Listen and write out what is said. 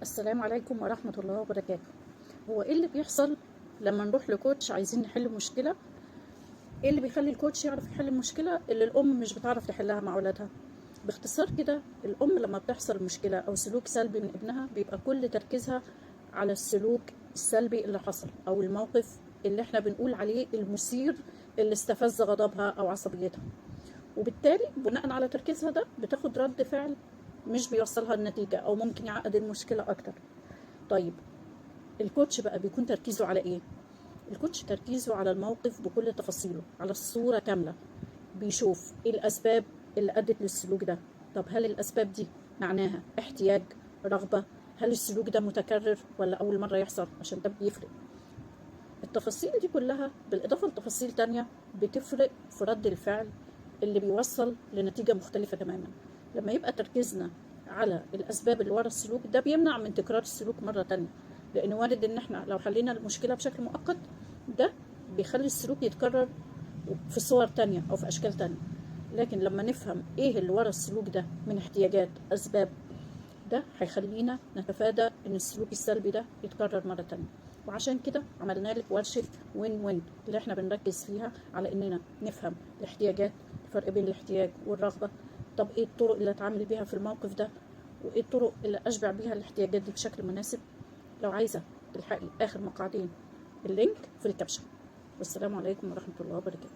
السلام عليكم ورحمة الله وبركاته. هو ايه اللي بيحصل لما نروح لكوتش عايزين نحل مشكلة؟ ايه اللي بيخلي الكوتش يعرف يحل المشكلة اللي الام مش بتعرف تحلها مع اولادها؟ باختصار كده، الام لما بتحصل مشكلة او سلوك سلبي من ابنها بيبقى كل تركيزها على السلوك السلبي اللي حصل او الموقف اللي احنا بنقول عليه المثير اللي استفز غضبها او عصبيتها، وبالتالي بناء على تركيزها ده بتاخد رد فعل مش بيوصلها النتيجة او ممكن يعقد المشكلة اكتر. طيب، الكوتش بقى بيكون تركيزه على ايه؟ الكوتش تركيزه على الموقف بكل تفاصيله، على الصورة كاملة. بيشوف ايه الاسباب اللي ادت للسلوك ده. طب هل الاسباب دي معناها احتياج، رغبة؟ هل السلوك ده متكرر ولا اول مرة يحصل؟ عشان ده بيفرق. التفاصيل دي كلها بالاضافة لتفاصيل تانية بتفرق في رد الفعل اللي بيوصل لنتيجة مختلفة تماما. لما يبقى تركيزنا على الاسباب اللي ورا السلوك ده بيمنع من تكرار السلوك مرة تانية، لان وارد ان احنا لو حلينا المشكلة بشكل مؤقت ده بيخلي السلوك يتكرر في صور تانية او في اشكال تانية. لكن لما نفهم ايه اللي ورا السلوك ده من احتياجات، اسباب، ده هيخلينا نتفادى ان السلوك السلبي ده يتكرر مرة تانية. وعشان كده عملنا لك ورشة وين وين اللي احنا بنركز فيها على اننا نفهم الاحتياجات، الفرق بين الاحتياج والرغبة. طب ايه الطرق اللي اتعامل بيها في الموقف ده، وايه الطرق اللي اشبع بيها الاحتياجات دي بشكل مناسب. لو عايزة تلحقي اخر مقعدين، اللينك في الكابشن. والسلام عليكم ورحمة الله وبركاته.